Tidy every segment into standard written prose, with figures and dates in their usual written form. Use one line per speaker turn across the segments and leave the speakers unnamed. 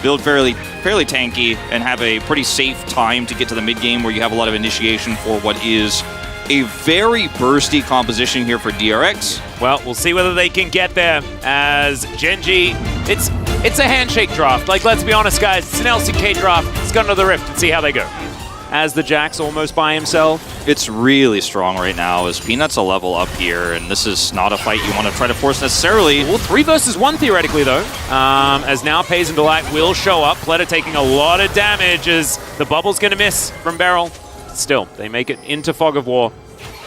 build fairly tanky, and have a pretty safe time to get to the mid game where you have a lot of initiation for what is a very bursty composition here for DRX.
Well, we'll see whether they can get there as Gen.G, it's a handshake draft. Like, let's be honest, guys, it's an LCK draft. Let's go into the Rift and see how they go. As the Jax almost by himself.
It's really strong right now as Peanut's a level up here, and this is not a fight you want to try to force necessarily.
Well, 3 versus 1 theoretically, though. As now Pays and Delight will show up. Pleta taking a lot of damage as the bubble's going to miss from Beryl. Still, they make it into Fog of War.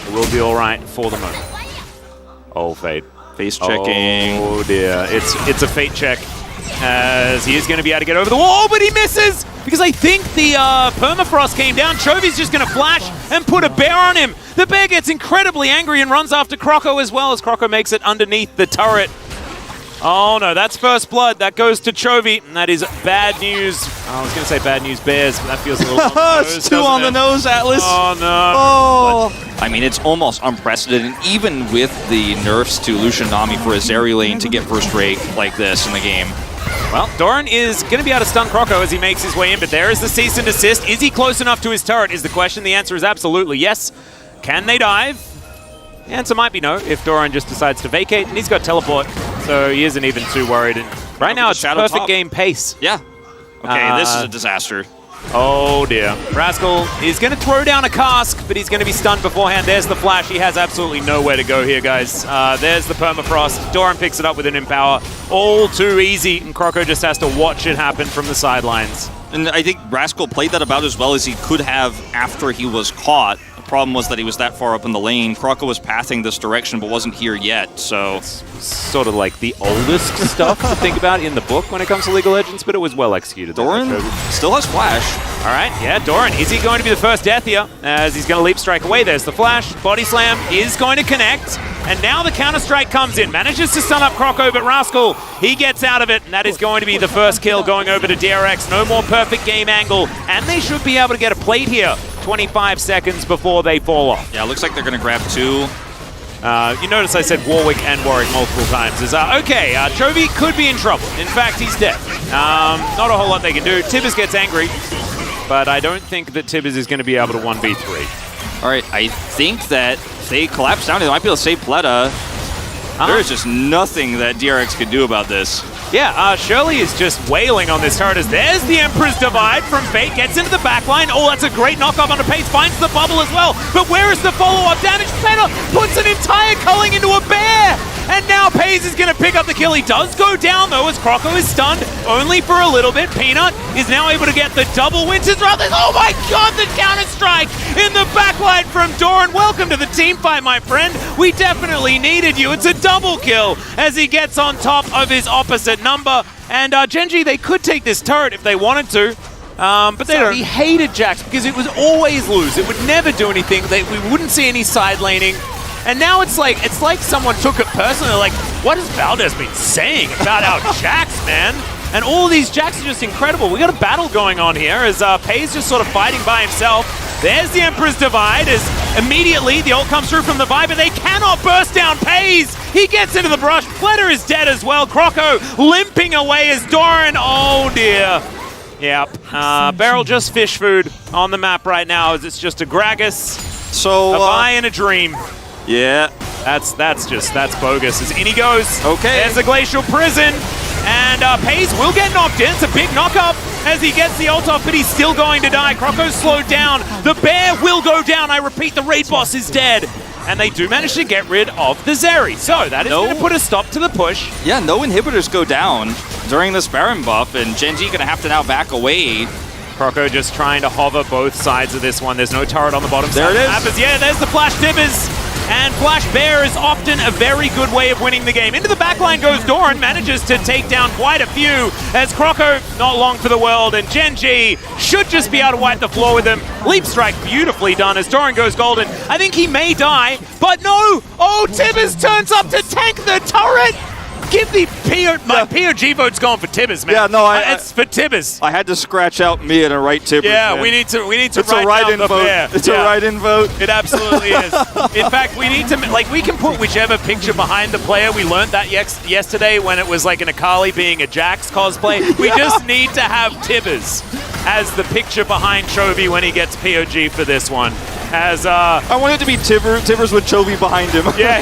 It will be all right for the moment. Oh, Fade.
Face checking.
Oh, dear. It's a Fate check as he is going to be able to get over the wall, but he misses because I think the permafrost came down. Chovy's just going to flash and put a bear on him. The bear gets incredibly angry and runs after Croco as well as Croco makes it underneath the turret. Oh no, that's first blood. That goes to Chovy, and that is bad news. I was going to say bad news bears, but that feels a little on the nose,
it's 2 on the nose, Atlas.
Oh no.
Oh. I mean, it's almost unprecedented, even with the nerfs to Lucian Nami for a Zeri lane to get first rake like this in the game.
Well, Doran is going to be able to stun Croco as he makes his way in, but there is the cease and desist. Is he close enough to his turret is the question. The answer is absolutely yes. Can they dive? The answer might be no if Doran just decides to vacate, and he's got teleport, so he isn't even too worried. And right now, it's perfect game pace.
Yeah. Okay, this is a disaster.
Oh dear. Rascal is going to throw down a cask, but he's going to be stunned beforehand. There's the flash. He has absolutely nowhere to go here, guys. There's the permafrost. Doran picks it up with an empower. All too easy, and Croco just has to watch it happen from the sidelines.
And I think Rascal played that about as well as he could have after he was caught. The problem was that he was that far up in the lane. Croco was pathing this direction, but wasn't here yet, so...
It's sort of like the oldest stuff to think about in the book when it comes to League of Legends, but it was well executed.
Doran still has flash.
All right, yeah, Doran, is he going to be the first death here? As he's going to leap strike away. There's the flash. Body slam is going to connect. And now the counter-strike comes in. Manages to stun up Croco, but Rascal, he gets out of it. And that is going to be the first kill going over to DRX. No more perfect game angle. And they should be able to get a plate here 25 seconds before they fall off.
Yeah, looks like they're going to grab 2.
You notice I said Warwick and Warwick multiple times. Okay, Chovy could be in trouble. In fact, he's dead. Not a whole lot they can do. Tibbers gets angry, but I don't think that Tibbers is going to be able to 1v3.
All right, I think that if they collapse down, they might be able to save Pleta. There is just nothing that DRX could do about this.
Yeah, Shirley is just wailing on this turret as there's the Emperor's Divide from Fate, gets into the backline. Oh, that's a great knockoff onto Pace, finds the bubble as well. But where is the follow-up damage? Pleta puts an entire culling into a bear! And now Pace is going to pick up the kill. He does go down, though, as Croco is stunned only for a little bit. Peanut is now able to get the double Winter's Wrath. Oh my god, the counter-strike in the backline from Doran. Welcome to the team fight, my friend. We definitely needed you. It's a double kill as he gets on top of his opposite number. And Gen.G, they could take this turret if they wanted to. But they don't. He hated Jax because it was always lose. It would never do anything. We wouldn't see any side laning. And now it's like someone took it personally. Like, what has Valdez been saying about our Jax, man? And all of these Jax are just incredible. We got a battle going on here as Pay's just sort of fighting by himself. There's the Emperor's Divide as immediately the ult comes through from the Viper. They cannot burst down Pays. He gets into the brush. Pleta is dead as well. Croco limping away as Doran. Oh dear. Yep. Beryl just fish food on the map right now as it's just a Gragas, a Vi, and a Dream.
Yeah.
That's bogus. As in he goes.
Okay.
There's a Glacial Prison. And Pays will get knocked in. It's a big knock-up as he gets the ult off, but he's still going to die. Croco's slowed down. The bear will go down. I repeat, the raid boss is dead. And they do manage to get rid of the Zeri. So that is going to put a stop to the push.
Yeah, no inhibitors go down during this Baron buff, and Gen.G going to have to now back away.
Croco just trying to hover both sides of this one. There's no turret on the bottom
there
side.
There it is.
Happens. Yeah, there's the Flash Tibbers. And Flash Bear is often a very good way of winning the game. Into the backline goes Doran, manages to take down quite a few as Croco, not long for the world, and Gen.G should just be able to wipe the floor with him. Leap strike beautifully done as Doran goes golden. I think he may die, but no! Oh, Tibbers turns up to tank the turret! Give the my POG vote's going for Tibbers, man.
Yeah, no,
it's for Tibbers.
I had to scratch out me and write Tibbers.
Yeah,
man.
we need to
It's
write
a write-in
down the
vote.
pair.
It's a write-in vote.
It absolutely is. In fact, we need to, like, we can put whichever picture behind the player. We learned that yesterday when it was like an Akali being a Jax cosplay. We just need to have Tibbers as the picture behind Chovy when he gets POG for this one. As
I want it to be Tibbers with Chovy behind him.
Yeah.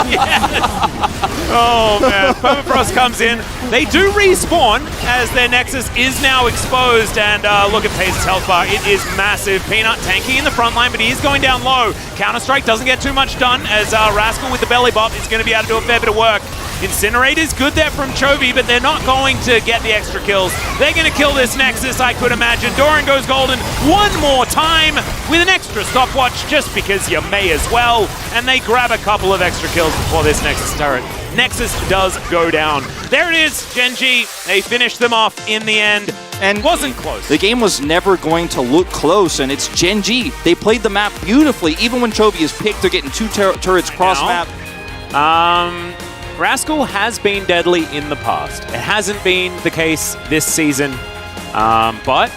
Yes. Oh man, Permafrost comes in. They do respawn as their Nexus is now exposed, and look at Pace's health bar. It is massive. Peanut tanky in the front line, but he is going down low. Counter-Strike doesn't get too much done as Rascal with the belly bop is going to be able to do a fair bit of work. Incinerate is good there from Chovy, but they're not going to get the extra kills. They're going to kill this Nexus, I could imagine. Doran goes golden one more time with an extra stopwatch, just because you may as well. And they grab a couple of extra kills before this Nexus turret. Nexus does go down. There it is, Gen.G. They finished them off in the end. And wasn't close.
The game was never going to look close, and it's Gen.G. They played the map beautifully. Even when Chovy is picked, they're getting two turrets cross-map.
Rascal has been deadly in the past. It hasn't been the case this season, but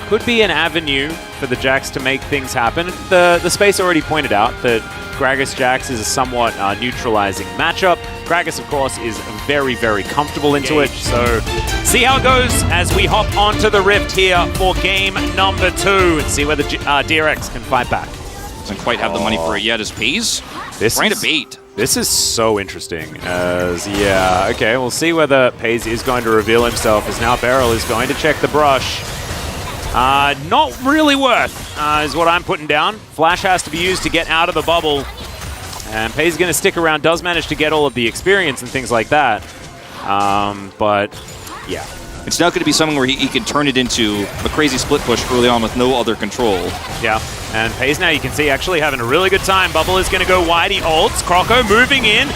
could be an avenue for the Jax to make things happen. The space already pointed out that Gragas Jax is a somewhat neutralizing matchup. Gragas, of course, is very, very comfortable into it, so see how it goes as we hop onto the Rift here for game number 2 and see whether DRX can fight back.
Doesn't quite have the money for it yet as Pays. Trying to bait.
This is so interesting, as, yeah, okay, we'll see whether Pays is going to reveal himself, as now Beryl is going to check the brush. Not really worth, is what I'm putting down. Flash has to be used to get out of the bubble, and Pays is going to stick around, does manage to get all of the experience and things like that, but, yeah.
It's not going to be something where he can turn it into a crazy split push early on with no other control.
Yeah, and Pays now you can see actually having a really good time. Bubble is going to go wide, he ults. Croco moving in.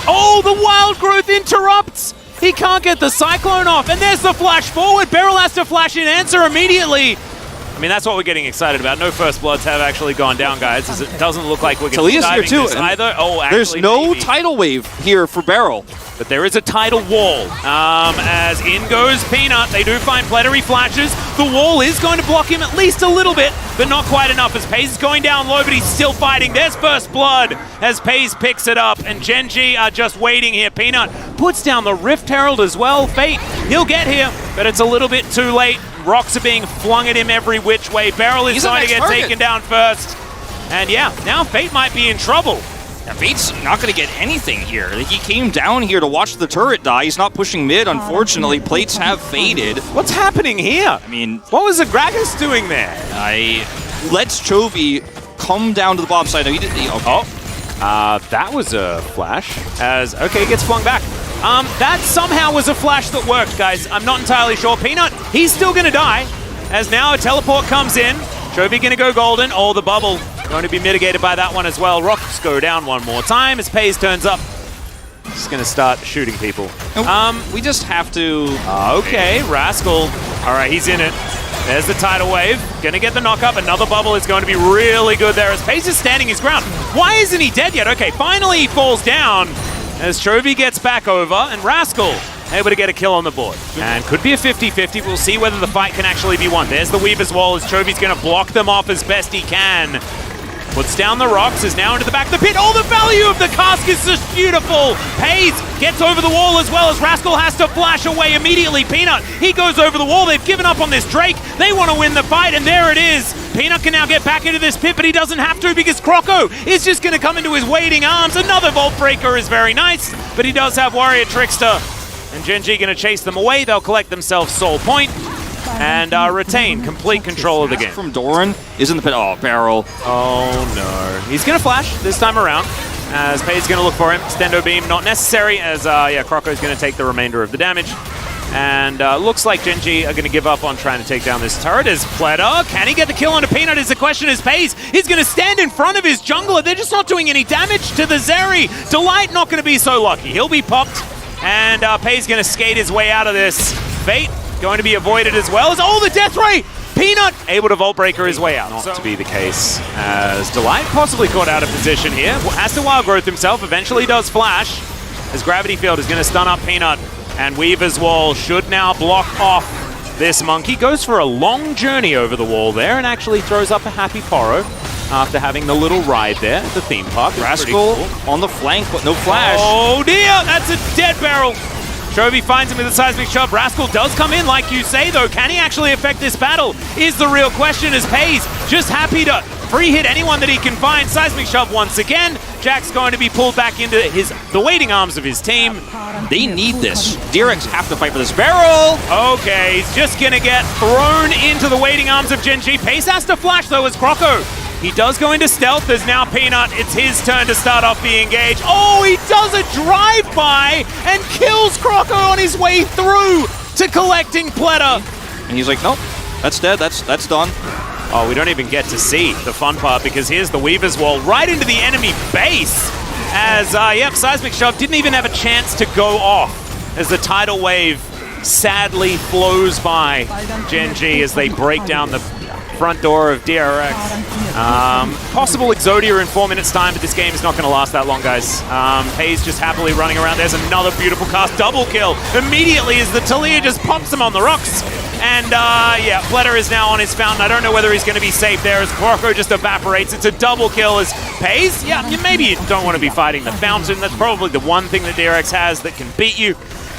Oh, the Wild Growth interrupts! He can't get the Cyclone off, and there's the flash forward. Beryl has to flash in answer immediately. I mean, that's what we're getting excited about. No First Bloods have actually gone down, guys, as it doesn't look like we're going to be diving
here too,
this either. Oh, actually,
there's no
maybe.
tidal wave here for Beryl.
But there is a tidal wall. As in goes Peanut. They do find plenary flashes. The wall is going to block him at least a little bit, but not quite enough as Pays is going down low, but he's still fighting. There's First Blood as Pays picks it up, and Gen.G are just waiting here. Peanut puts down the Rift Herald as well. Fate, he'll get here, but it's a little bit too late. Rocks are being flung at him every which way. Beryl is going to get taken down first. And yeah, now Fate might be in trouble.
Yeah, Fate's not going to get anything here. He came down here to watch the turret die. He's not pushing mid, unfortunately. Plates have faded.
What's happening here?
I mean,
what was the Gragas doing there?
Lets Chovy come down to the bottom side. No, he did.
That was a flash. As okay, he gets flung back. That somehow was a flash that worked, guys. I'm not entirely sure. Peanut, he's still going to die. As now a teleport comes in. Chovy going to go golden. Oh, the bubble going to be mitigated by that one as well. Rocks go down one more time as Pays turns up. Just going to start shooting people.
We just have to...
Okay, Rascal. All right, he's in it. There's the tidal wave. Going to get the knock-up. Another bubble is going to be really good there as Pays is standing his ground. Why isn't he dead yet? Okay, finally he falls down as Chovy gets back over, and Rascal able to get a kill on the board. And could be a 50-50. We'll see whether the fight can actually be won. There's the Weaver's Wall as Chovy's going to block them off as best he can. Puts down the rocks, is now into the back of the pit. Oh, the value of the cask is just beautiful. Pays gets over the wall as well as Rascal has to flash away immediately. Peanut, he goes over the wall. They've given up on this Drake. They want to win the fight, and there it is. Peanut can now get back into this pit, but he doesn't have to because Croco is just going to come into his waiting arms. Another Vault Breaker is very nice, but he does have Warrior Trickster. And Gen.G going to chase them away. They'll collect themselves Soul Point and retain complete control of the game.
From Doran is in the pit. Oh, Beryl.
Oh, no. He's going to flash this time around as Pays going to look for him. Stendo Beam not necessary as, Croco's going to take the remainder of the damage. And looks like Gen.G are going to give up on trying to take down this turret as Pletter. Can he get the kill onto Peanut is the question as Pays. He's going to stand in front of his jungler. They're just not doing any damage to the Zeri. Delight not going to be so lucky. He'll be popped. And Pays going to skate his way out of this. Fate going to be avoided as well as, oh, the Death Ray! Peanut able to Vault Breaker his way out. Not to be the case as Delight possibly caught out of position here. Has to Wild Growth himself, eventually does flash. as Gravity Field is going to stun up Peanut, and Weaver's Wall should now block off this Monkey. Goes for a long journey over the wall there and actually throws up a happy Poro after having the little ride there at the theme park.
Rascal cool. On the flank, but no flash.
Oh dear, that's a dead barrel. Chovy finds him with a seismic shove. Rascal does come in, like you say, though. Can he actually affect this battle? Is the real question, as Pays just happy to free hit anyone that he can find. Seismic shove once again. Jack's going to be pulled back into the waiting arms of his team.
They need this. DRX have to fight for this barrel.
Okay, he's just going to get thrown into the waiting arms of Gen G. Pace has to flash, though, as Croco. He does go into stealth. There's now Peanut. It's his turn to start off the engage. Oh, he does a drive-by and kills Croco on his way through to collecting Pleta.
And he's like, nope, that's dead. That's done.
Oh, we don't even get to see the fun part because here's the Weaver's Wall right into the enemy base as, Seismic Shove didn't even have a chance to go off as the tidal wave sadly flows by Gen G as they break down the front door of DRX. Possible Exodia in 4 minutes time, but this game is not going to last that long, guys. Hayes just happily running around. There's another beautiful cast, double kill immediately as the Talia just pops him on the rocks. And Pleta is now on his fountain. I don't know whether he's going to be safe there as Croco just evaporates. It's a double kill as Pays. Yeah, maybe you don't want to be fighting the fountain. That's probably the one thing that DRX has that can beat you.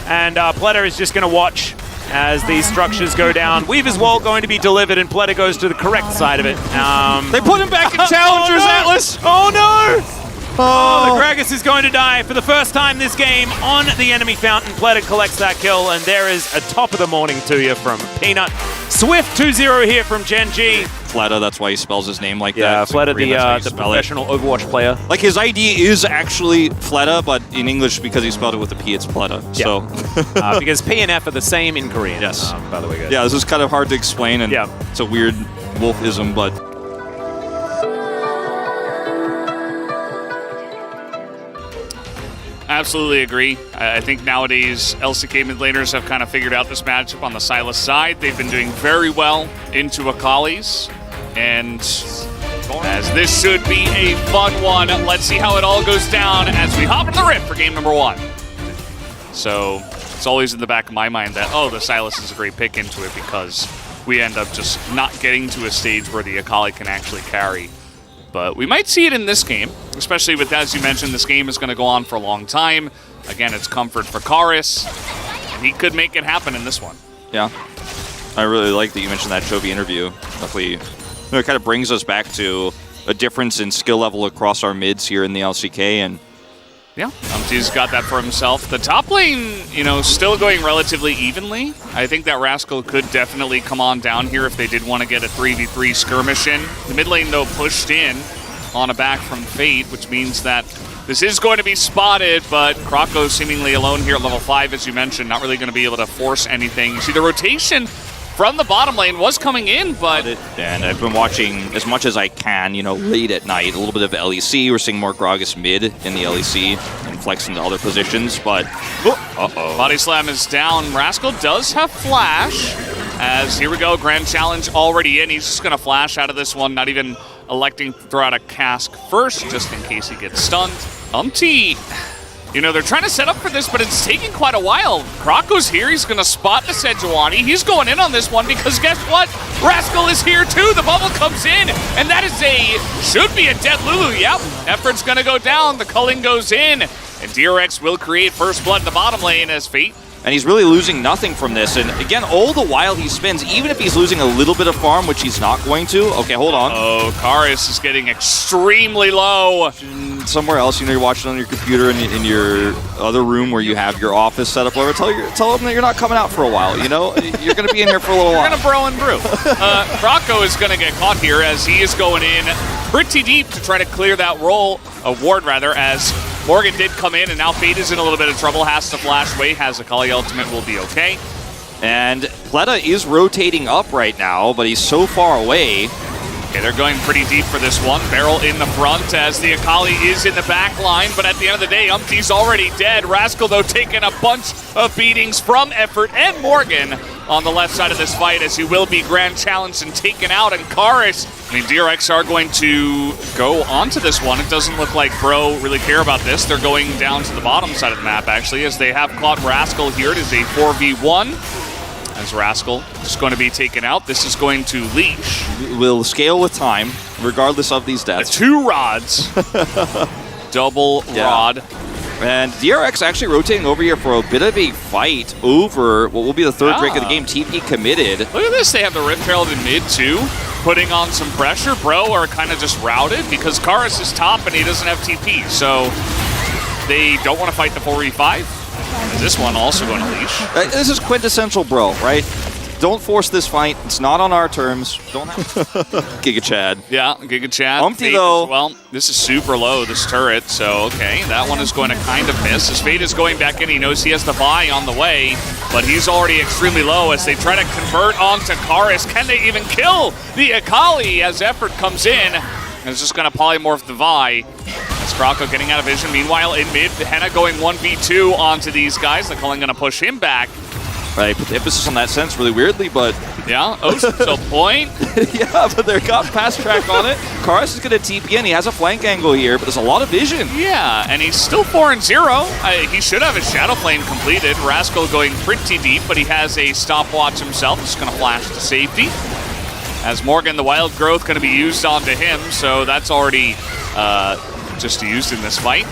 And Pleta is just going to watch as these structures go down. Weaver's Wall going to be delivered, and Pleta goes to the correct side of it.
They put him back in Challengers, Atlas!
Oh no! Oh, the Gragas is going to die for the first time this game on the enemy fountain. Pleta collects that kill, and there is a top of the morning to you from Peanut. Swift 2-0 here from Gen G.
Fleta, that's why he spells his name like that.
Yeah, Fleta, the professional Overwatch player.
Like, his ID is actually Fleta, but in English, because he spelled it with a P, it's Pleta.
Yeah.
So.
Because P and F are the same in Korean.
Yes.
By the way, guys.
Yeah, this is kind of hard to explain, and it's a weird wolfism, but...
Absolutely agree. I think nowadays LCK mid laners have kind of figured out this matchup on the Sylas side. They've been doing very well into Akali's, and as this should be a fun one, let's see how it all goes down as we hop into the Rift for game number 1. So it's always in the back of my mind that, oh, the Sylas is a great pick into it because we end up just not getting to a stage where the Akali can actually carry. But we might see it in this game, especially with, as you mentioned, this game is going to go on for a long time. Again, it's comfort for Karis, and he could make it happen in this one.
Yeah. I really like that you mentioned that Chovy interview. Luckily, it kind of brings us back to a difference in skill level across our mids here in the LCK, and
yeah, Umti's got that for himself. The top lane, still going relatively evenly. I think that Rascal could definitely come on down here if they did want to get a 3v3 skirmish in. The mid lane, though, pushed in on a back from Fate, which means that this is going to be spotted, but Croco seemingly alone here at level 5, as you mentioned, not really going to be able to force anything. You see the rotation from the bottom lane was coming in, but...
And I've been watching as much as I can, late at night. A little bit of LEC. We're seeing more Gragas mid in the LEC and flex into other positions, but...
Body Slam is down. Rascal does have Flash, as here we go, Grand Challenge already in. He's just going to flash out of this one, not even electing to throw out a cask first, just in case he gets stunned. Umti... they're trying to set up for this, but it's taking quite a while. Croco's here. He's going to spot the Sejuani. He's going in on this one because guess what? Rascal is here too. The bubble comes in, and that is should be a dead Lulu. Yep. Effort's going to go down. The culling goes in, and DRX will create first blood in the bottom lane as Fate.
And he's really losing nothing from this. And again, all the while he spins, even if he's losing a little bit of farm, which he's not going to. Okay, hold on.
Oh, Karis is getting extremely low.
Somewhere else, you're watching on your computer in your other room where you have your office set up. Whatever. Tell them that you're not coming out for a while. You're going to be in here for a little while.
You're going to bro and brew. Croco is going to get caught here as he is going in pretty deep to try to clear that ward rather, as Morgan did come in, and now Fate is in a little bit of trouble, has to flash away, has a Kali ultimate, will be okay.
And Pleta is rotating up right now, but he's so far away.
Okay, they're going pretty deep for this one. Barrel in the front as the Akali is in the back line, but at the end of the day, Umpty's already dead. Rascal, though, taking a bunch of beatings from Effort and Morgan on the left side of this fight as he will be grand challenged and taken out. And Karis, I mean, DRX are going to go onto this one. It doesn't look like Bro really care about this. They're going down to the bottom side of the map, actually, as they have caught Rascal here. It is a 4v1. As Rascal is going to be taken out. This is going to leash.
We'll scale with time, regardless of these deaths.
2 rods. Double rod.
And DRX actually rotating over here for a bit of a fight over what will be the third break of the game. TP committed.
Look at this. They have the Rip Herald in mid, too. Putting on some pressure. Bro are kind of just routed because Karis is top and he doesn't have TP. So they don't want to fight the 4v5. Is this one also going to leash?
This is quintessential Bro, right? Don't force this fight. It's not on our terms. Don't have Giga Chad.
Yeah, Giga Chad.
Umpty, though.
Well, this is super low, this turret. So, okay, that one is going to kind of miss. As Fade is going back in, he knows he has the buy on the way, but he's already extremely low as they try to convert onto Karis. Can they even kill the Akali as Effort comes in? And it's just going to polymorph the Vi. As Krako getting out of vision. Meanwhile, in mid, Henna going 1v2 onto these guys. The Culling going to push him back.
Right, put the emphasis on that sense really weirdly, but...
Yeah, so point.
Yeah, but they got fast track on it. Karis is going to TP in. He has a flank angle here, but there's a lot of vision.
Yeah, and he's still 4-0. He should have his Shadow Flame completed. Rascal going pretty deep, but he has a stopwatch himself. Just going to flash to safety. As Morgan, the Wild Growth going to be used onto him, so that's already just used in this fight.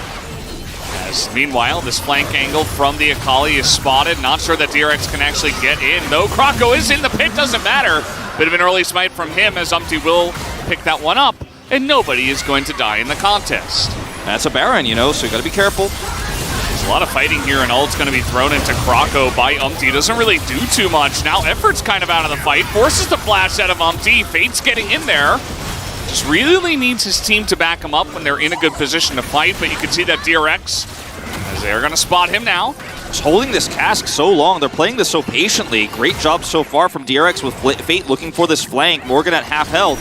As meanwhile, this flank angle from the Akali is spotted. Not sure that DRX can actually get in, though. Krako is in the pit, doesn't matter. Bit of an early smite from him as Umpty will pick that one up, and nobody is going to die in the contest.
That's a Baron, you know, so you got to be careful.
There's a lot of fighting here, and ult's going to be thrown into Krako by Umpty. Doesn't really do too much. Now Effort's kind of out of the fight. Forces the flash out of Umpty. Fate's getting in there. Just really needs his team to back him up when they're in a good position to fight, but you can see that DRX, as they're going to spot him now.
Just holding this cask so long. They're playing this so patiently. Great job so far from DRX with Fate looking for this flank. Morgan at half health.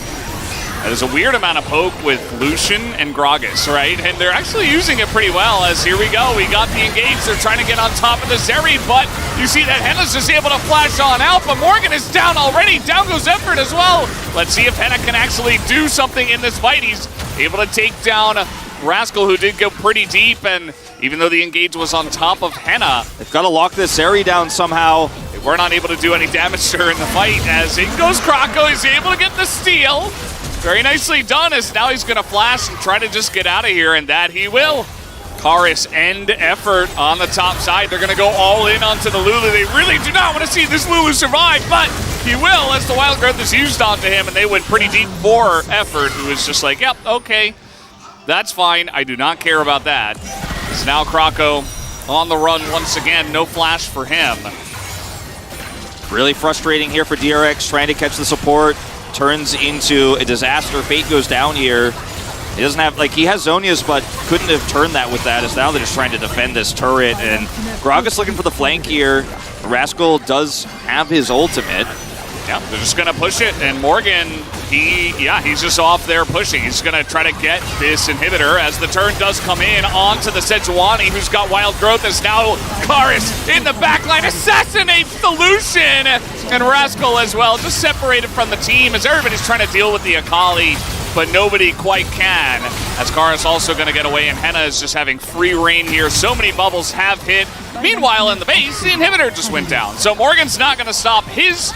There's a weird amount of poke with Lucian and Gragas, right? And they're actually using it pretty well, as here we go. We got the engage. They're trying to get on top of the Zeri, but you see that Henna's just able to flash on out, but Morgan is down already. Down goes Effort as well. Let's see if Henna can actually do something in this fight. He's able to take down Rascal, who did go pretty deep, and even though the engage was on top of Henna,
they've got to lock this Zeri down somehow.
They were not able to do any damage to her in the fight, as in goes Krako. He's able to get the steal. Very nicely done, as now he's going to flash and try to just get out of here, and that he will. Karis and Effort on the top side. They're going to go all in onto the Lulu. They really do not want to see this Lulu survive, but he will, as the Wild Growth is used onto him, and they went pretty deep for Effort, who is just like, yep, okay, that's fine. I do not care about that. It's now Krako on the run once again. No flash for him.
Really frustrating here for DRX, trying to catch the support. Turns into a disaster. Fate goes down here. He doesn't have, like, he has Zonias, but couldn't have turned that with that, as now they're just trying to defend this turret. And Gragas looking for the flank here. Rascal does have his ultimate.
Yeah, they're just going to push it, and Morgan, he's just off there pushing. He's going to try to get this inhibitor as the turn does come in onto the Sejuani, who's got Wild Growth, as now Karis in the backline assassinates the Lucian, and Rascal as well, just separated from the team as everybody's trying to deal with the Akali, but nobody quite can, as Karis also going to get away, and Henna is just having free reign here. So many bubbles have hit. Meanwhile, in the base, the inhibitor just went down, so Morgan's not going to stop his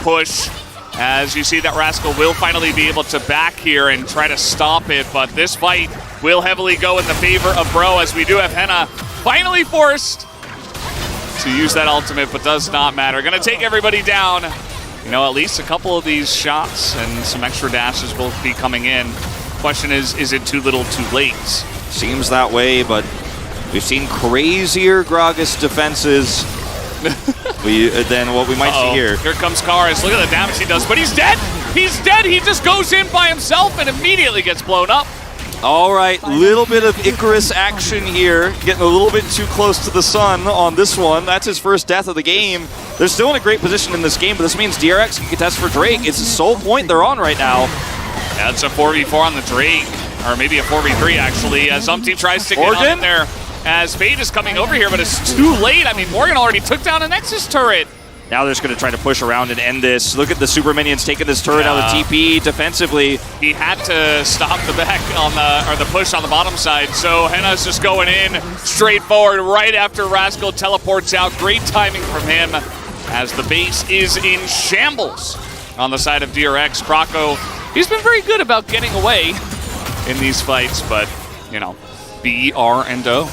push, as you see that Rascal will finally be able to back here and try to stop it, but this fight will heavily go in the favor of Bro, as we do have Henna finally forced to use that ultimate, but does not matter. Gonna take everybody down. You know, at least a couple of these shots and some extra dashes will be coming in. Question is it too little too late?
Seems that way, but we've seen crazier Gragas defenses than what we might see here.
Here comes Karis. Look at the damage he does, but he's dead. He's dead. He just goes in by himself and immediately gets blown up.
All right, little bit of Icarus action here. Getting a little bit too close to the sun on this one. That's his first death of the game. They're still in a great position in this game, but this means DRX can contest for Drake. It's the sole point they're on right now.
That's a 4v4 on the Drake, or maybe a 4v3 actually, as Umpty tries to get in there. As Fate is coming over here, but it's too late. I mean, Morgan already took down a Nexus turret.
Now they're just going to try to push around and end this. Look at the super minions taking this turret out of TP defensively.
He had to stop the back on the push on the bottom side. So Henna's just going in straight forward right after Rascal teleports out. Great timing from him as the base is in shambles on the side of DRX. Croco, he's been very good about getting away in these fights, but you know, B, R, and O.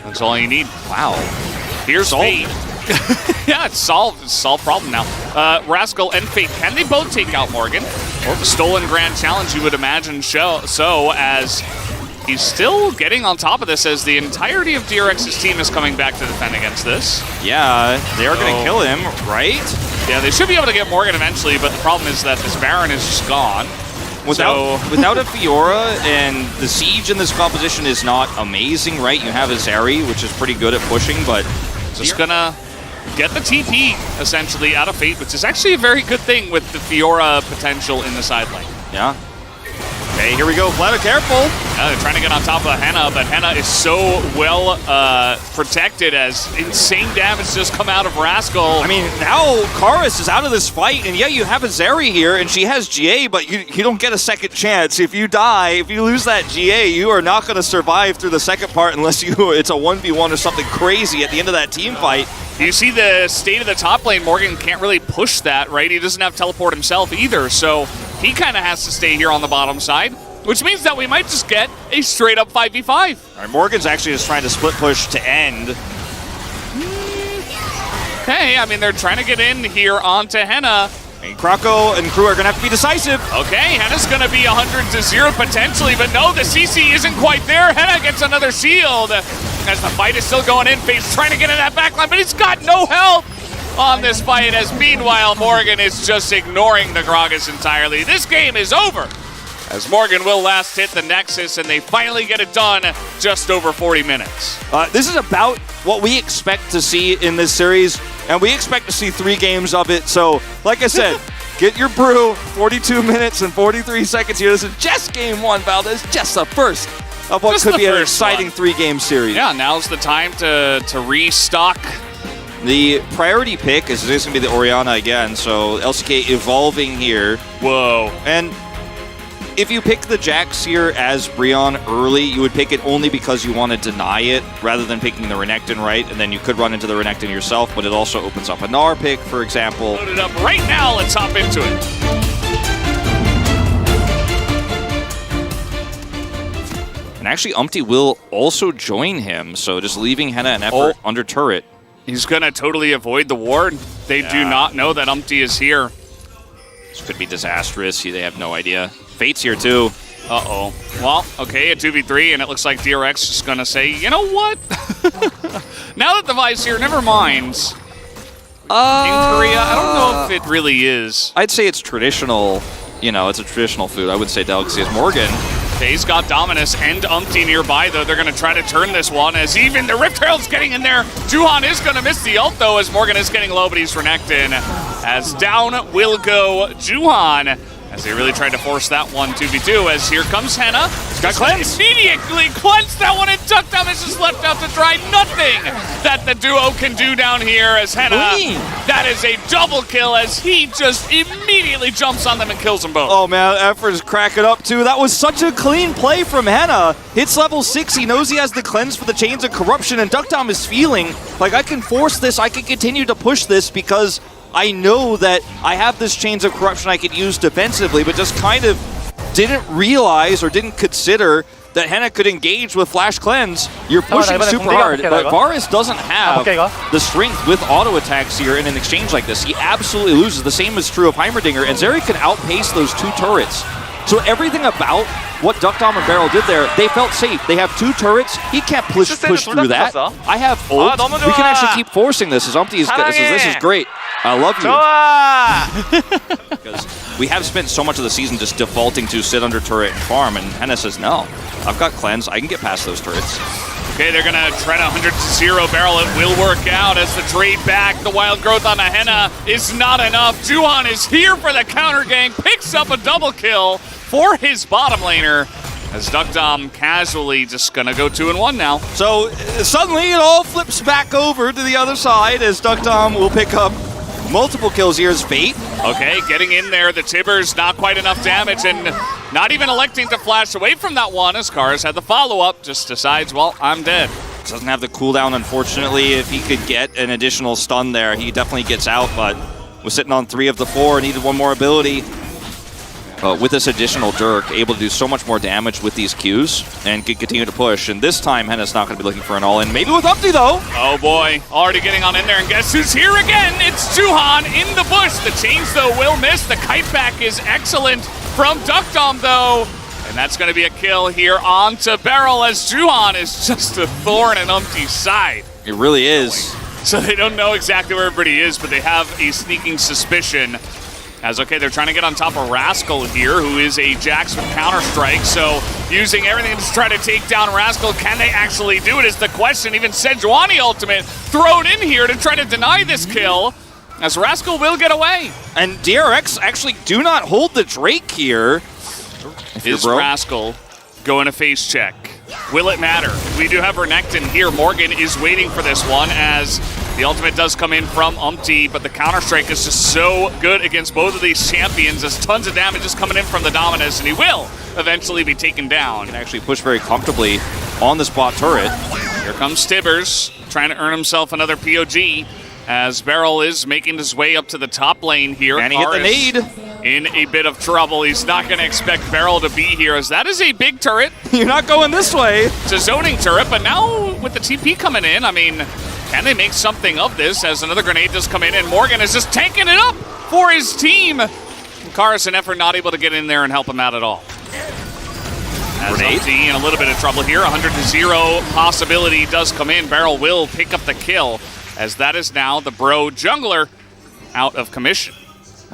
That's all you need.
Wow.
Here's Fate. Yeah, it's solved. It's a solved problem now. Rascal and Fate, can they both take out Morgan? Well, the stolen Grand Challenge, you would imagine so, as he's still getting on top of this as the entirety of DRX's team is coming back to defend against this.
Yeah, they are going to kill him, right?
Yeah, they should be able to get Morgan eventually, but the problem is that this Baron is just gone.
Without a Fiora, and the siege in this composition is not amazing, right? You have a Zeri, which is pretty good at pushing, but
just gonna get the TP, essentially, out of Fate, which is actually a very good thing with the Fiora potential in the side lane.
Yeah. Okay, here we go. Flatter, careful.
Yeah, they're trying to get on top of Henna, but Henna is so well protected as insane damage just come out of Rascal.
I mean, now Karis is out of this fight, and yeah, you have a Zeri here, and she has GA, but you don't get a second chance. If you die, if you lose that GA, you are not going to survive through the second part unless it's a 1v1 or something crazy at the end of that team fight.
You see the state of the top lane. Morgan can't really push that, right? He doesn't have teleport himself either, so he kind of has to stay here on the bottom side, which means that we might just get a straight-up 5v5.
All right, Morgan's actually just trying to split push to end.
Okay, I mean, they're trying to get in here onto Henna.
And Croco and crew are going to have to be decisive.
Okay, Henna's going to be 100-0 potentially, but no, the CC isn't quite there. Henna gets another shield as the fight is still going in. Fate's trying to get in that backline, but he's got no help on this fight, as meanwhile Morgan is just ignoring the Gragas entirely. This game is over, as Morgan will last hit the Nexus, and they finally get it done just over 40 minutes.
This is about what we expect to see in this series, and we expect to see 3 games of it. So, like I said, get your brew, 42 minutes and 43 seconds here. This is just game 1, Valdez, just the first of what could be an exciting 3-game series.
Yeah, now's the time to restock.
The priority pick is going to be the Orianna again, so LCK evolving here.
Whoa.
And if you pick the Jax here as Brionne early, you would pick it only because you want to deny it rather than picking the Renekton, right? And then you could run into the Renekton yourself, but it also opens up a Gnar pick, for example.
Load it up right now. Let's hop into it.
And actually, Umpty will also join him, so just leaving Henna and Effort under turret.
He's going to totally avoid the ward. They do not know that Umpty is here.
This could be disastrous. They have no idea. Fate's here, too.
Uh-oh. Well, okay, a 2v3, and it looks like DRX is going to say, you know what? Now that the Vi's here, never mind. In Korea, I don't know if it really is.
I'd say it's traditional. You know, it's a traditional food. I would say delicacy is Morgan.
He's got Dominus and Umpty nearby, though. They're going to try to turn this one, as even the Rift Herald's getting in there. Juhan is going to miss the ult, though, as Morgan is getting low, but he's Renekton. As down will go Juhan, as they really tried to force that one 2v2, as here comes Henna. He's got cleanse. Immediately cleanse that one, and Duck Dominus is left out to dry. Nothing that the duo can do down here, as Henna, that is a double kill, as he just immediately jumps on them and kills them both.
Oh man, Effort's cracking up too. That was such a clean play from Henna. Hits level 6, he knows he has the cleanse for the Chains of Corruption, and Duck Dom is feeling like I can force this, I can continue to push this because I know that I have this Chains of Corruption I could use defensively, but just kind of didn't realize or didn't consider that Henna could engage with Flash Cleanse. You're pushing super hard, but Varus doesn't have the strength with auto attacks here in an exchange like this. He absolutely loses. The same is true of Heimerdinger, and Zeri can outpace those 2 turrets. So everything about what Duck Dom and Barrel did there, they felt safe. They have 2 turrets. He can't push through that. I have ult. We can actually keep forcing this. As Umpty is this is great. I love you. Because we have spent so much of the season just defaulting to sit under turret and farm, and Henna says, no, I've got cleanse. I can get past those turrets.
Okay, they're going to try to 100-0 Barrel. It will work out as the trade back. The wild growth on the Henna is not enough. Juhan is here for the counter gang, picks up a double kill, for his bottom laner, as Duckdom casually just gonna go 2-1 now.
So suddenly it all flips back over to the other side as Duckdom will pick up multiple kills here as Fate.
Okay, getting in there, the Tibbers, not quite enough damage, and not even electing to flash away from that one as Kars had the follow-up, just decides, well, I'm dead.
Doesn't have the cooldown, unfortunately. If he could get an additional stun there, he definitely gets out, but was sitting on 3 of the 4, needed one more ability. But with this additional Dirk, able to do so much more damage with these Qs and can continue to push. And this time, Henna's not going to be looking for an all-in. Maybe with Upti, though.
Oh, boy. Already getting on in there. And guess who's here again? It's Juhan in the bush. The chains, though, will miss. The kite back is excellent from Duckdom, though. And that's going to be a kill here onto Beryl as Juhan is just a thorn in Umpty's side.
It really is.
So they don't know exactly where everybody is, but they have a sneaking suspicion. As, okay, they're trying to get on top of Rascal here, who is a Jax from Counter-Strike, so using everything to try to take down Rascal. Can they actually do it is the question. Even Sejuani ultimate thrown in here to try to deny this kill, as Rascal will get away.
And DRX actually do not hold the Drake here.
Is Rascal going to face check? Will it matter? We do have Renekton here. Morgan is waiting for this one as the ultimate does come in from Umpty, but the Counter-Strike is just so good against both of these champions. There's tons of damage just coming in from the Dominus, and he will eventually be taken down.
Can actually push very comfortably on this bot turret.
Here comes Tibbers, trying to earn himself another POG, as Beryl is making his way up to the top lane here.
And he hit the nade.
In a bit of trouble. He's not going to expect Beryl to be here, as that is a big turret.
You're not going this way.
It's a zoning turret, but now with the TP coming in, I mean, can they make something of this as another grenade does come in, and Morgan is just tanking it up for his team. Karis and Effort not able to get in there and help him out at all. As Umpty in a little bit of trouble here. 100-0 possibility does come in. Beryl will pick up the kill, as that is now the bro jungler out of commission.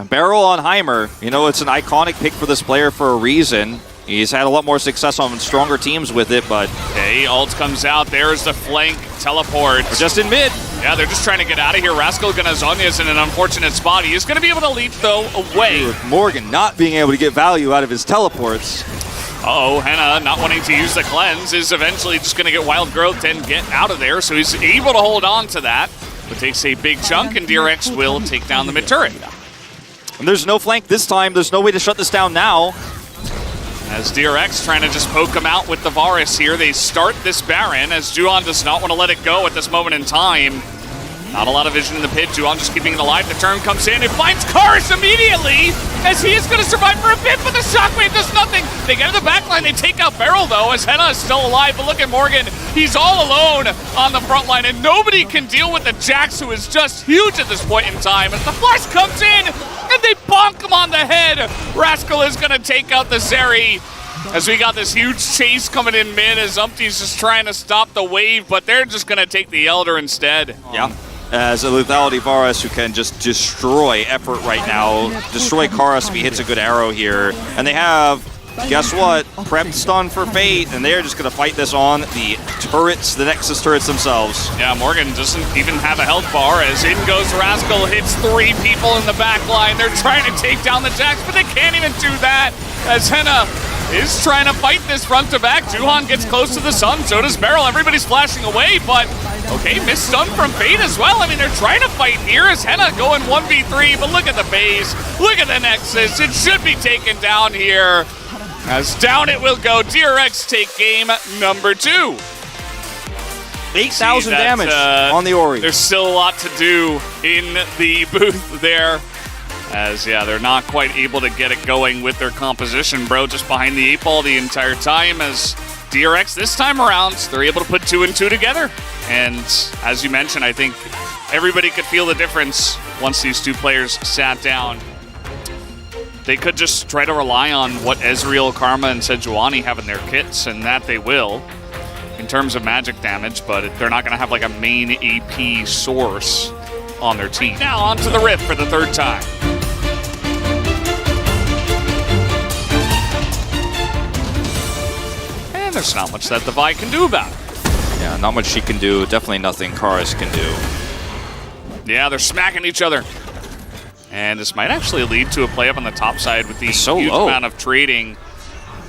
Beryl on Heimer, you know, it's an iconic pick for this player for a reason. He's had a lot more success on stronger teams with it, but...
Okay, ult comes out. There's the flank teleport.
We're just in mid.
Yeah, they're just trying to get out of here. Rascal Ganazonia's in an unfortunate spot. He is going to be able to leap, though, away.
With Morgan not being able to get value out of his teleports.
Uh-oh, Henna not wanting to use the cleanse is eventually just going to get wild growth and get out of there, so he's able to hold on to that. But takes a big chunk, and DRX will take down the mid turret.
And there's no flank this time. There's no way to shut this down now.
As DRX trying to just poke him out with the Varus here. They start this Baron as Juhan does not want to let it go at this moment in time. Not a lot of vision in the pit. Juhan just keeping it alive. The turn comes in. It finds Karis immediately as he is going to survive for a bit, but the shockwave does nothing. They get in the backline. They take out Beryl, though, as Henna is still alive. But look at Morgan. He's all alone on the front line, and nobody can deal with the Jax, who is just huge at this point in time. As the flash comes in, and they bonk him on the head. Rascal is going to take out the Zeri. As we got this huge chase coming in mid, as Umpty's just trying to stop the wave, but they're just going to take the Elder instead.
Yeah. As a lethality Varus who can just destroy Effort right now. Destroy Karis if he hits a good arrow here. And they have, guess what, prepped stun for Fate, and they're just going to fight this on the turrets, the Nexus turrets themselves.
Yeah, Morgan doesn't even have a health bar as in goes Rascal, hits 3 people in the back line. They're trying to take down the Jax, but they can't even do that as Henna is trying to fight this front to back. Juhan gets close to the sun, so does Beryl. Everybody's flashing away, but okay, missed stun from Fate as well. I mean, they're trying to fight here as Henna going 1v3, but look at the base, look at the Nexus. It should be taken down here. As down it will go. DRX take game number 2.
8,000 damage on the Ori.
There's still a lot to do in the booth there. As, yeah, they're not quite able to get it going with their composition, bro. Just behind the 8 ball the entire time as DRX this time around, they're able to put 2 and 2 together. And as you mentioned, I think everybody could feel the difference once these 2 players sat down. They could just try to rely on what Ezreal, Karma, and Sejuani have in their kits, and that they will in terms of magic damage, but they're not going to have like a main AP source on their team. Now onto the Rift for the 3rd time. And there's not much that the Vi can do about it.
Yeah, not much she can do. Definitely nothing Karis can do.
Yeah, they're smacking each other. And this might actually lead to a play up on the top side with the huge
low.
amount of trading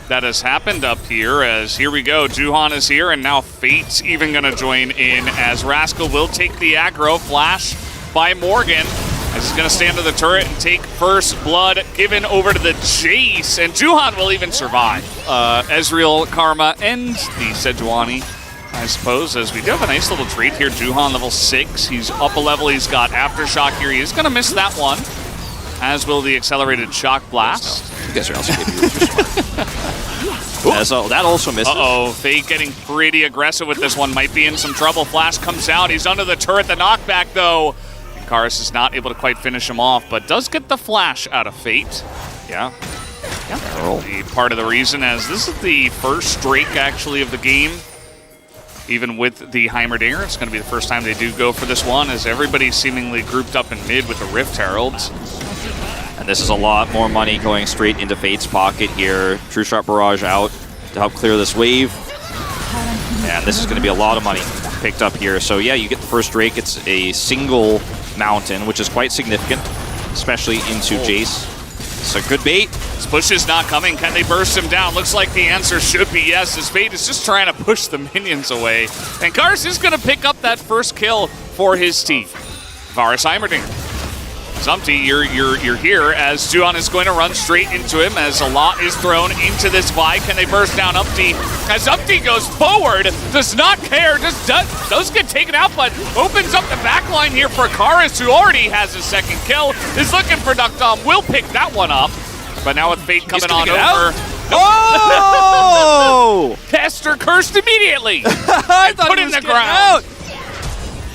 that has happened up here. As here we go, Juhan is here, and now Fate's even going to join in as Rascal will take the aggro. Flash by Morgan. As he's going to stand to the turret and take first blood given over to the Jace. And Juhan will even survive. Ezreal, Karma, and the Sejuani, I suppose, as we do have a nice little trade here. Juhan, level 6. He's up a level. He's got Aftershock here. He is going to miss that one, as will the accelerated Shock Blast.
You guys are also smart. That also misses.
Uh-oh, Fate getting pretty aggressive with this one. Might be in some trouble. Flash comes out. He's under the turret. The knockback, though. Karis is not able to quite finish him off, but does get the flash out of Fate.
Yeah.
The part of the reason, as this is the first Drake, actually, of the game. Even with the Heimerdinger, it's going to be the first time they do go for this one, as everybody's seemingly grouped up in mid with the Rift Heralds.
And this is a lot more money going straight into Fate's pocket here. True Shot Barrage out to help clear this wave. And this is going to be a lot of money picked up here. So yeah, you get the first Drake. It's a single mountain, which is quite significant, especially into Jace. It's a good bait.
This push is not coming. Can they burst him down? Looks like the answer should be yes. This Fate is just trying to push the minions away. And Karis is going to pick up that first kill for his team. Varus Heimerdinger. Zumpty, you're here, as Juhan is going to run straight into him as a lot is thrown into this Vi. Can they burst down Umpty? As Umpty goes forward, does not care, just does get taken out, but opens up the back line here for Karis, who already has his second kill, is looking for Duckdom, will pick that one up. But now with Fate coming on over.
Oh!
Tester cursed immediately.
I thought
put
he
in
was
the ground.
out.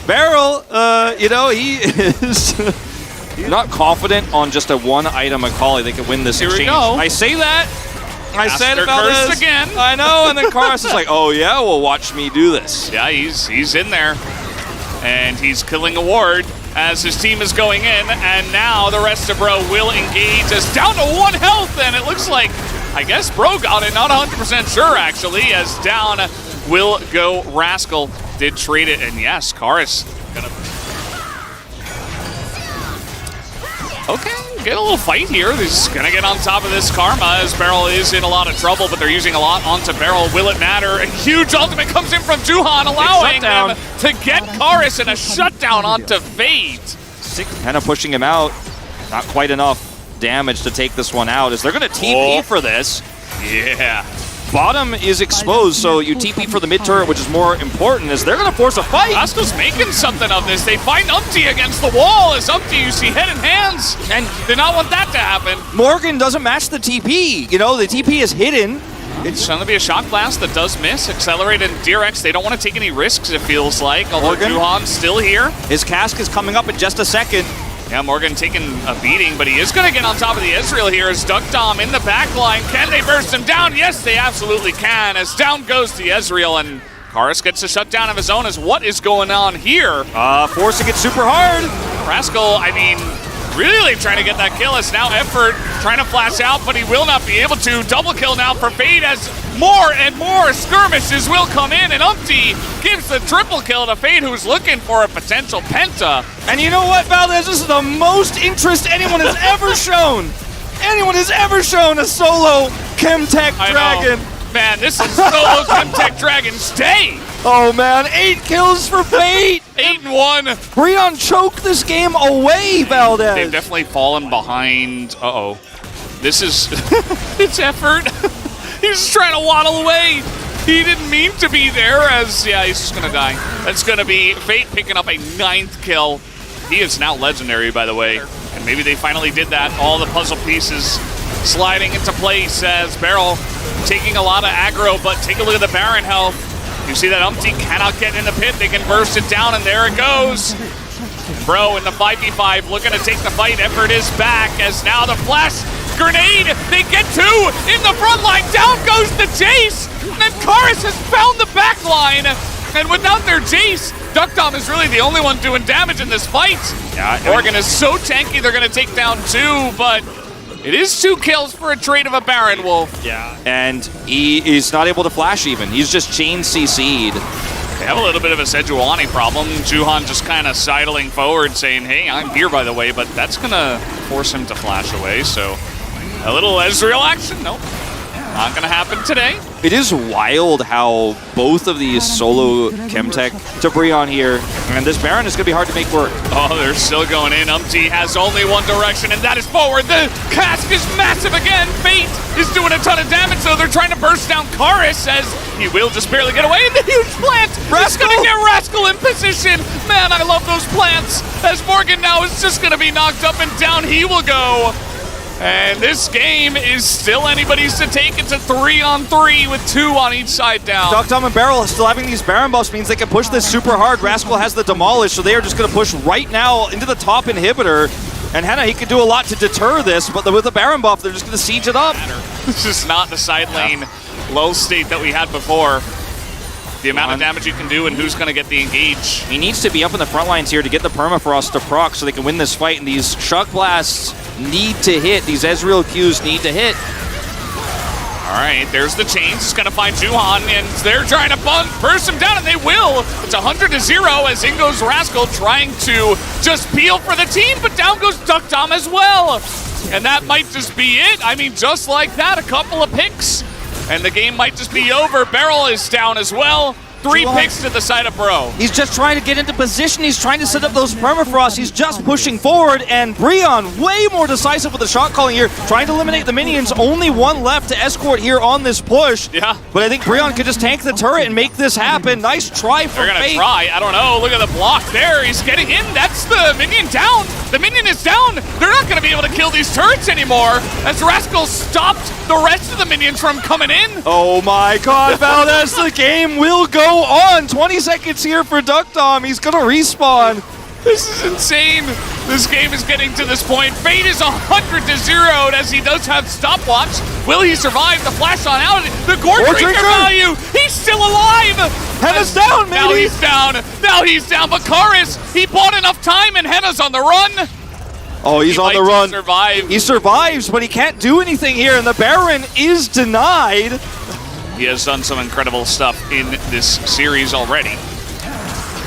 Barrel, he is not confident on just a one-item Akali. They could win this
Here we
exchange.
go.
I say that. I said about
cursed
this
again.
I know, and then Karis is like, "Oh yeah, well watch me do this."
Yeah, he's in there, and he's killing a ward as his team is going in, and now the rest of Bro will engage as down to 1 health, and it looks like, I guess Bro got it, not 100% sure actually, as down will go Rascal. Did trade it, and yes, Karis gonna... Okay, get a little fight here. He's gonna get on top of this Karma as Beryl is in a lot of trouble, but they're using a lot onto Beryl. Will it matter? A huge ultimate comes in from Juhan, allowing them to get Karis and a shutdown onto Fate.
Kind of pushing him out. Not quite enough damage to take this one out. As they're gonna TP for this.
Yeah.
Bottom is exposed, so you TP for the mid turret, which is more important, as they're going to force a fight.
Rascal's making something of this. They find Umpty against the wall as Umpty, you see head and hands, and did not want that to happen.
Morgan doesn't match the TP. You know, the TP is hidden.
It's going to be a shock blast that does miss. Accelerated DRX, they don't want to take any risks, it feels like, although Juhan's still here.
His cask is coming up in just a second.
Yeah, Morgan taking a beating, but he is going to get on top of the Ezreal here as Duckdom in the back line. Can they burst him down? Yes, they absolutely can, as down goes the Ezreal, and Karis gets a shutdown of his own. As what is going on here?
Forcing it super hard.
Rascal, I mean, really trying to get that kill. It's now Effort trying to flash out, but he will not be able to. Double kill now for Fade as more and more skirmishes will come in, and Umpty gives the triple kill to Fade, who's looking for a potential penta.
And you know what, Valdez? This is the most interest anyone has ever shown. Anyone has ever shown a solo Chemtech Dragon.
Man, this is solo Chemtech Dragon's day.
Oh man, 8 kills for Fate.
8-1.
Breon choked this game away, Valdez.
They've definitely fallen behind. Uh-oh. This is... it's Effort. He's just trying to waddle away. He didn't mean to be there, as, yeah, he's just going to die. That's going to be Fate picking up a 9th kill. He is now legendary, by the way. And maybe they finally did that. All the puzzle pieces sliding into place as Beryl taking a lot of aggro, but take a look at the Baron health. You see that Umpty cannot get in the pit. They can burst it down, and there it goes. Bro in the 5v5 looking to take the fight. Effort is back as now the flash grenade. They get 2 in the front line. Down goes the Jace. And Karis has found the back line. And without their Jace, Duckdom is really the only one doing damage in this fight. Yeah, Morgan is so tanky, they're going to take down 2, but it is 2 kills for a trade of a Baron Wolf.
Yeah. And he is not able to flash even. He's just chain CC'd.
They have a little bit of a Sejuani problem. Juhan just kind of sidling forward saying, hey, I'm here by the way, but that's going to force him to flash away. So a little Ezreal action. Nope. Not going to happen today.
It is wild how both of these solo Chemtech to Breon here, and this Baron is going to be hard to make work.
Oh, they're still going in. Umti has only one direction, and that is forward. The cask is massive again. Fate is doing a ton of damage, so they're trying to burst down Karis as he will just barely get away. And the huge plant is going to get Rascal in position. Man, I love those plants. As Morgan now is just going to be knocked up, and down he will go. And this game is still anybody's to take. It's a 3-on-3 with 2 on each side down.
Duckdom and Beryl still having these Baron buffs means they can push this super hard. Rascal has the Demolish, so they are just going to push right now into the top inhibitor. And Henna, he could do a lot to deter this, but with the Baron buff, they're just going to siege it up.
This is not the side lane low state that we had before. The amount of damage you can do and who's going to get the engage.
He needs to be up in the front lines here to get the permafrost to proc so they can win this fight, and these shock blasts need to hit. These Ezreal Qs need to hit.
All right, there's the chains. It's going to find Juhan, and they're trying to burst him down, and they will. It's 100-0 as in goes Rascal trying to just peel for the team, but down goes Duckdom as well. And that might just be it. I mean, just like that, a couple of picks, and the game might just be over. Beryl is down as well. 3 picks to the side of Bro.
He's just trying to get into position. He's trying to set up those permafrost. He's just pushing forward, and Breon way more decisive with the shot calling here, trying to eliminate the minions. Only one left to escort here on this push.
Yeah.
But I think Breon could just tank the turret and make this happen. Nice try for
They're going to
Fate.
try. I don't know. Look at the block there. He's getting in. That's the minion down. The minion is down. They're not going to be able to kill these turrets anymore as Rascal stopped the rest of the minions from coming in.
Oh my god, Valdez, the game will go on. 20 seconds here for Duckdom. He's going to respawn.
This is insane. This game is getting to this point. Fate is 100-0 as he does have stopwatch. Will he survive the flash on out? The Gore Drinker value. He's still alive.
Henna's down, maybe.
Now he's down. Now he's down. But Karis, he bought enough time and Henna's on the run.
Oh, he's on the run.
Survive.
He survives, but he can't do anything here, and the Baron is denied.
He has done some incredible stuff in this series already.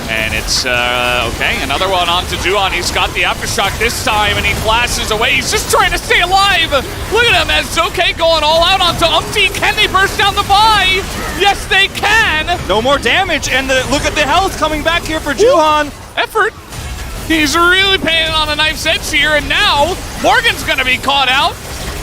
And it's, okay, another one onto Juhan. He's got the Aftershock this time, and he flashes away. He's just trying to stay alive. Look at him as Zoke going all out onto Umti. Can they burst down the buy? Yes, they can.
No more damage, and look at the health coming back here for Juhan.
Effort. He's really paying on a knife's edge here, and now Morgan's going to be caught out.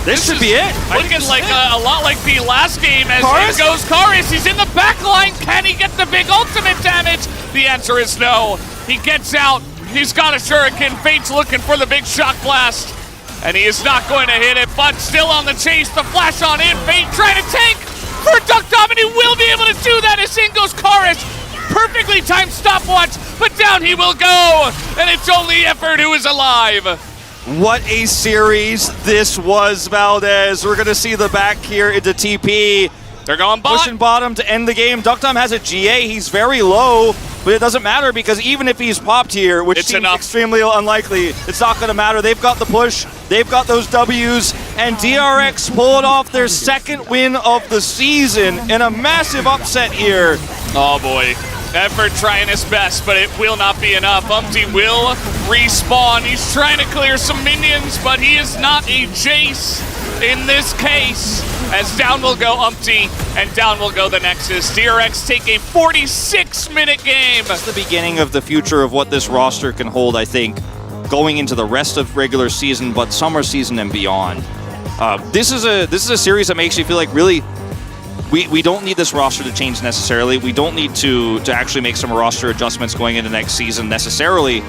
This should be it.
Looking like a lot like the last game as in goes Karis. He's in the back line. Can he get the big ultimate damage? The answer is no. He gets out. He's got a shuriken. Fate's looking for the big shock blast. And he is not going to hit it, but still on the chase. The flash on in. Fate trying to tank for Duckdom, and he will be able to do that as in goes Karis. Perfectly timed stopwatch, but down he will go. And it's only Effort who is alive.
What a series this was, Valdez. We're going to see the back here into TP.
They're going bot.
Pushing bottom to end the game. Duckdom has a GA. He's very low, but it doesn't matter because even if he's popped here, which seems extremely unlikely, it's not going to matter. They've got the push. They've got those W's, and DRX pulled off their second win of the season in a massive upset here.
Oh, boy. Effort trying his best, but it will not be enough. Umti will respawn. He's trying to clear some minions, but he is not a Jace in this case. As down will go Umti, and down will go the Nexus. DRX take a 46-minute game.
It's the beginning of the future of what this roster can hold, I think, going into the rest of regular season, but summer season and beyond. This is a series that makes you feel like really we don't need this roster to change necessarily. We don't need to actually make some roster adjustments going into next season necessarily.